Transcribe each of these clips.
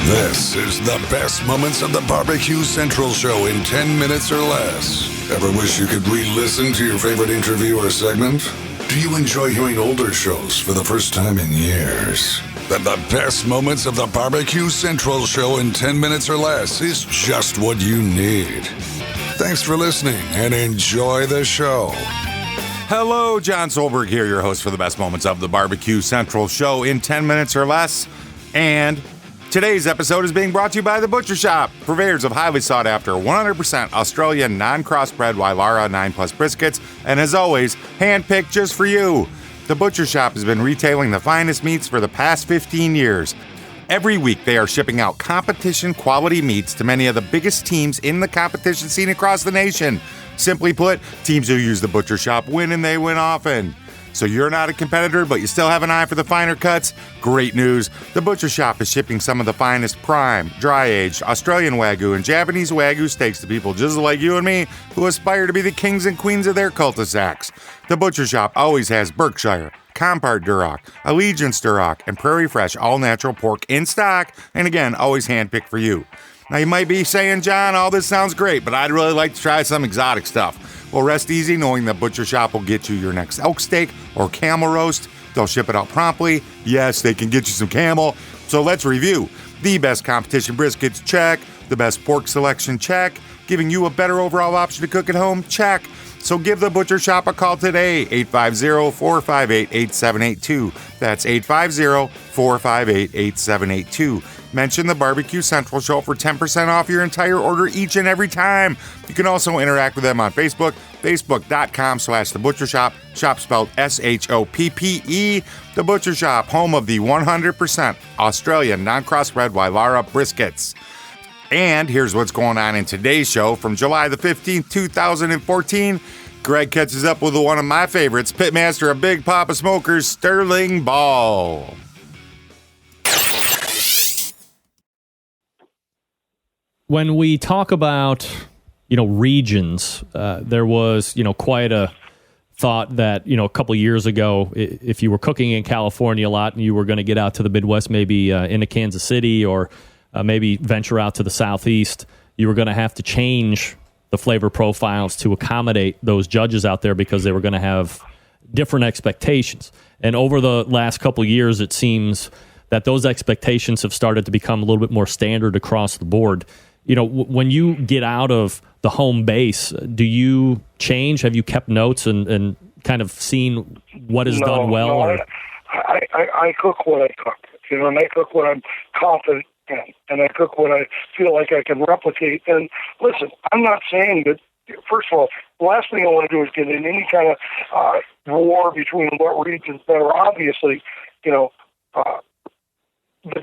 This is the best moments of the Barbecue Central show in 10 minutes or less. Ever wish you could re-listen to your favorite interview or segment? Do you enjoy hearing older shows for the first time in years? Then the best moments of the Barbecue Central show in 10 minutes or less is just what you need. Thanks for listening and enjoy the show. Hello, John Solberg here, your host for the best moments of the Barbecue Central show in 10 minutes or less. And today's episode is being brought to you by The Butcher Shop, purveyors of highly sought after 100% Australian non-crossbred Wylarah 9 Plus briskets, and as always, handpicked just for you. The Butcher Shop has been retailing the finest meats for the past 15 years. Every week, they are shipping out competition-quality meats to many of the biggest teams in the competition scene across the nation. Simply put, teams who use The Butcher Shop win, and they win often. So you're not a competitor, but you still have an eye for the finer cuts? Great news. The Butcher Shop is shipping some of the finest prime, dry-aged, Australian Wagyu and Japanese Wagyu steaks to people just like you and me who aspire to be the kings and queens of their cul-de-sacs. The Butcher Shop always has Berkshire, Compart Duroc, Allegiance Duroc, and Prairie Fresh all-natural pork in stock, and again, always handpicked for you. Now, you might be saying, John, all this sounds great, but I'd really like to try some exotic stuff. Well, rest easy knowing that Butcher Shop will get you your next elk steak or camel roast. They'll ship it out promptly. Yes, they can get you some camel. So let's review. The best competition briskets, check. The best pork selection, check. Giving you a better overall option to cook at home, check. So give the Butcher Shop a call today, 850-458-8782. That's 850-458-8782. Mention the Barbecue Central show for 10% off your entire order each and every time. You can also interact with them on Facebook, facebook.com/The Butcher Shop, shop spelled S-H-O-P-P-E. The Butcher Shop, home of the 100% Australian non-crossbred Wylarah briskets. And here's what's going on in today's show from July the 15th, 2014. Greg catches up with one of my favorites, pitmaster of Big Poppa Smokers, Sterling Ball. When we talk about, regions, there was, quite a thought that, a couple years ago, if you were cooking in California a lot and you were going to get out to the Midwest, maybe into Kansas City or maybe venture out to the Southeast, you were going to have to change the flavor profiles to accommodate those judges out there because they were going to have different expectations. And over the last couple years, it seems that those expectations have started to become a little bit more standard across the board. When you get out of the home base, do you change? Have you kept notes and kind of seen what is done well? No, I cook what I cook, and I cook what I'm confident in, and I cook what I feel like I can replicate. And listen, I'm not saying that, first of all, the last thing I want to do is get in any kind of war between what regions better. Obviously, the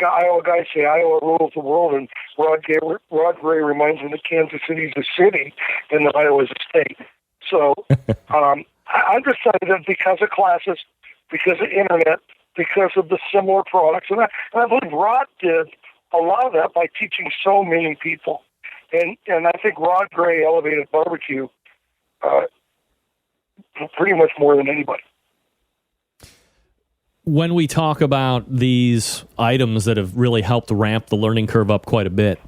Iowa guys say Iowa rules the world, and Rod Gray reminds me that Kansas City's a city and that Iowa's a state. So I'm just saying that because of classes, because of internet, because of the similar products, and I believe Rod did a lot of that by teaching so many people. And I think Rod Gray elevated barbecue pretty much more than anybody. When we talk about these items that have really helped ramp the learning curve up quite a bit,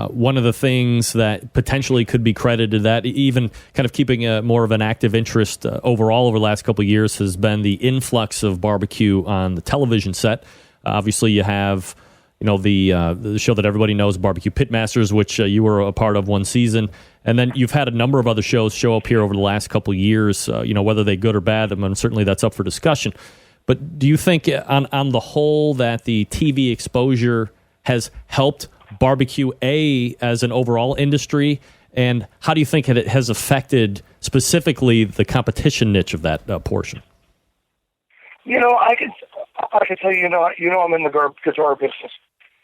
one of the things that potentially could be credited to that, even kind of keeping more of an active interest overall over the last couple of years, has been the influx of barbecue on the television set. Obviously, you have the show that everybody knows, Barbecue Pitmasters, which you were a part of one season. And then you've had a number of other shows show up here over the last couple of years, whether they're good or bad. I mean, certainly that's up for discussion. But do you think on the whole that the TV exposure has helped barbecue as an overall industry? And how do you think it has affected specifically the competition niche of that portion? I can tell you, I'm in the guitar business.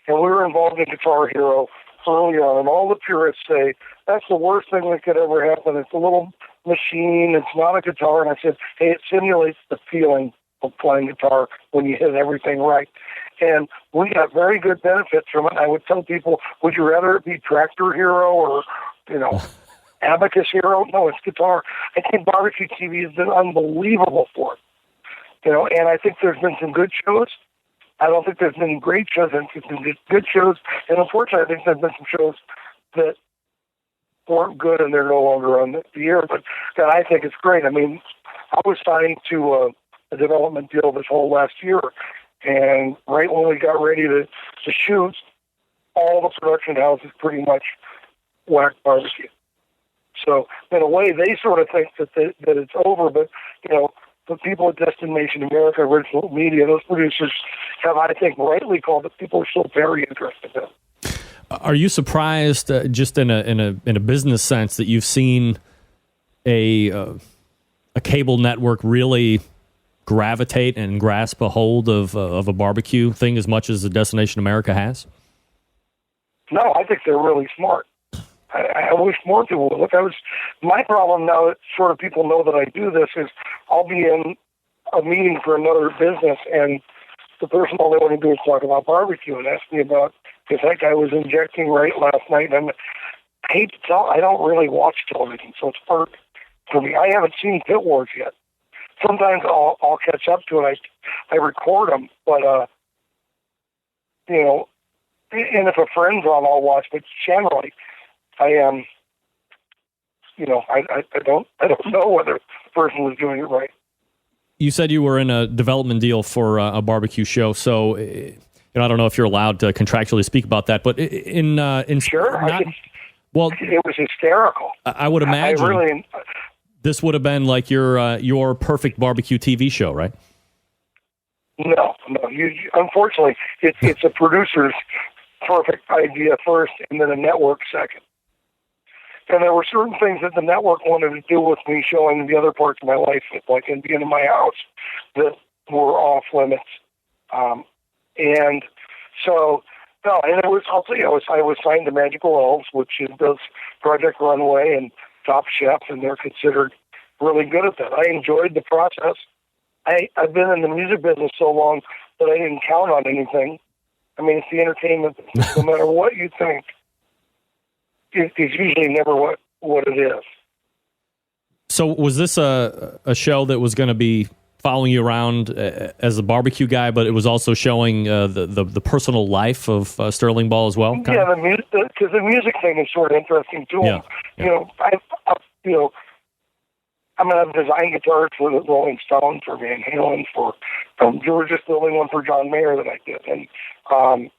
And we were involved in Guitar Hero early on, and all the purists say, that's the worst thing that could ever happen. It's a little machine. It's not a guitar. And I said, hey, it simulates the feeling of playing guitar when you hit everything right. And we got very good benefits from it. I would tell people, would you rather it be Tractor Hero or, Abacus Hero? No, it's guitar. I think barbecue TV has been unbelievable for it. And I think there's been some good shows. I don't think there's been great shows, and there's been good shows, and unfortunately, I think there's been some shows that weren't good and they're no longer on the air, but that I think is great. I mean, I was signed to a development deal this whole last year, and right when we got ready to shoot, all the production houses pretty much whacked barbecue. So in a way, they sort of think that it's over, but the people at Destination America, Original Media, those producers have, I think, rightly called it. People are still very interested in it. Are you surprised, just in a business sense, that you've seen a cable network really gravitate and grasp a hold of a barbecue thing as much as the Destination America has? No, I think they're really smart. I wish more people would. Look, my problem now that sort of people know that I do this is I'll be in a meeting for another business, and the person all they want to do is talk about barbecue and ask me about, because that guy was injecting right last night, and I hate to tell, I don't really watch television, so it's hard for me. I haven't seen Pit Wars yet. Sometimes I'll catch up to it. I record them, but and if a friend's on, I'll watch. But generally, I am, I don't know whether the person was doing it right. You said you were in a development deal for a barbecue show, so I don't know if you're allowed to contractually speak about that, but in sure, well, it was hysterical. I would imagine. I really. This would have been like your perfect barbecue TV show, right? No. Unfortunately, it's a producer's perfect idea first, and then a network second. And there were certain things that the network wanted to do with me showing the other parts of my life, like in being in my house, that were off limits. And so, no, and I'll tell you, I was signed to Magical Elves, which does Project Runway and Top Chef, and they're considered really good at that. I enjoyed the process. I've been in the music business so long that I didn't count on anything. I mean, it's the entertainment business. No matter what you think, it's usually never what it is. So was this a show that was going to be following you around as a barbecue guy, but it was also showing the personal life of Sterling Ball as well? Yeah, because the music thing is sort of interesting too. Yeah. I've designed guitars for the Rolling Stones, for Van Halen, for you were just building one for John Mayer that I did, and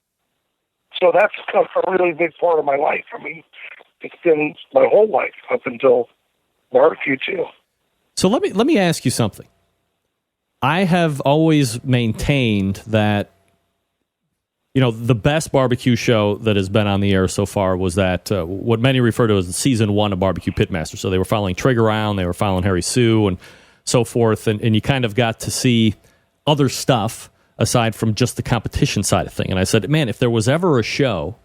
so that's a really big part of my life. I mean, it's been my whole life up until barbecue too. So let me ask you something. I have always maintained that the best barbecue show that has been on the air so far was that what many refer to as season 1 of Barbecue Pitmaster. So they were following Trigger Round, they were following Harry Sue, and so forth, and you kind of got to see other stuff aside from just the competition side of thing. And I said, man, if there was ever a show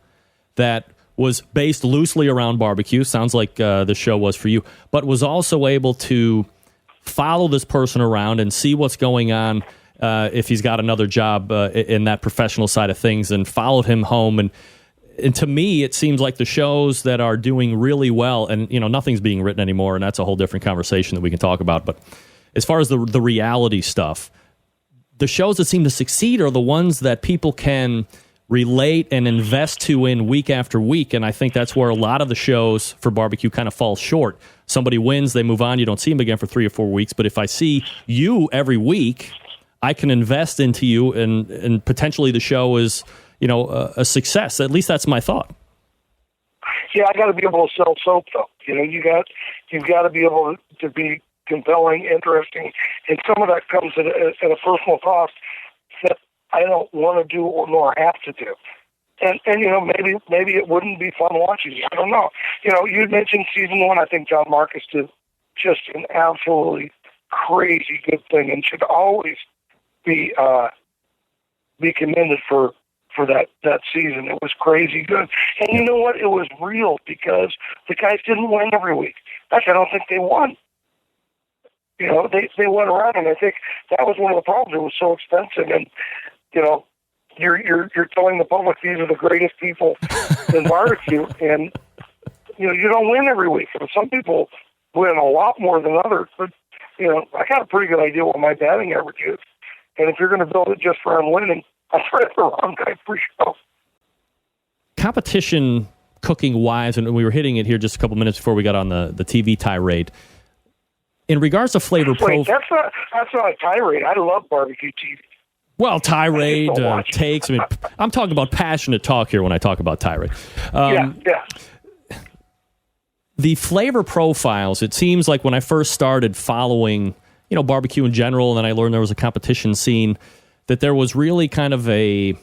that was based loosely around barbecue, sounds like the show was for you, but was also able to follow this person around and see what's going on if he's got another job in that professional side of things, and followed him home. And to me, it seems like the shows that are doing really well, and nothing's being written anymore, and that's a whole different conversation that we can talk about. But as far as the reality stuff, the shows that seem to succeed are the ones that people can relate and invest to in week after week. And I think that's where a lot of the shows for barbecue kind of fall short. Somebody wins, they move on, you don't see them again for 3 or 4 weeks. But if I see you every week, I can invest into you, and potentially the show is, a success. At least that's my thought. Yeah, I got to be able to sell soap, though. You've got to be able to be compelling, interesting, and some of that comes at a personal cost that I don't want to do or nor have to do. And maybe it wouldn't be fun watching you. I don't know. You mentioned season 1. I think John Marcus did just an absolutely crazy good thing, and should always be commended for that season. It was crazy good. And you know what? It was real, because the guys didn't win every week. Actually, I don't think they won. They went around, and I think that was one of the problems. It was so expensive, and you're telling the public these are the greatest people in barbecue, and you don't win every week. Some people win a lot more than others, but I got a pretty good idea what my batting average is. And if you're going to build it just for winning, I read the wrong guy pre-show. Competition cooking wise, and we were hitting it here just a couple minutes before we got on the TV tirade. In regards to flavor Wait, that's not a tirade. I love barbecue TV. Well, tirade, takes. I mean, I'm talking about passionate talk here when I talk about tirade. Yeah. The flavor profiles, it seems like when I first started following, barbecue in general, and then I learned there was a competition scene, that there was really kind of a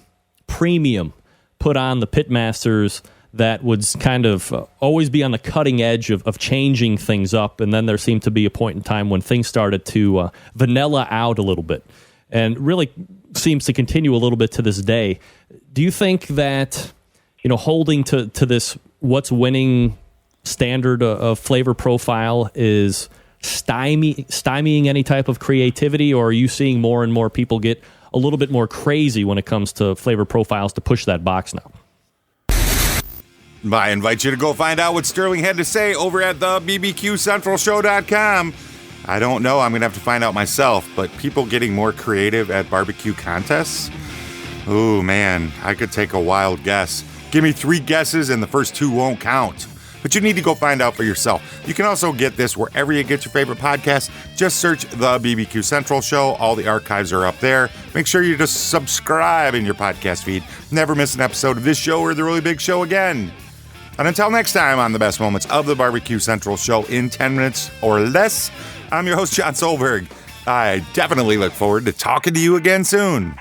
premium put on the pitmasters that would kind of always be on the cutting edge of changing things up. And then there seemed to be a point in time when things started to vanilla out a little bit. And really seems to continue a little bit to this day. Do you think that, holding to this what's winning standard of flavor profile is stymieing any type of creativity, or are you seeing more and more people get a little bit more crazy when it comes to flavor profiles to push that box now? I invite you to go find out what Sterling had to say over at the BBQCentralShow.com. I don't know. I'm going to have to find out myself, but people getting more creative at barbecue contests? Oh, man, I could take a wild guess. Give me 3 guesses and the first 2 won't count. But you need to go find out for yourself. You can also get this wherever you get your favorite podcast. Just search the BBQ Central Show. All the archives are up there. Make sure you just subscribe in your podcast feed. Never miss an episode of this show or the Really Big Show again. And until next time on the best moments of the Barbecue Central Show in 10 minutes or less, I'm your host, John Solberg. I definitely look forward to talking to you again soon.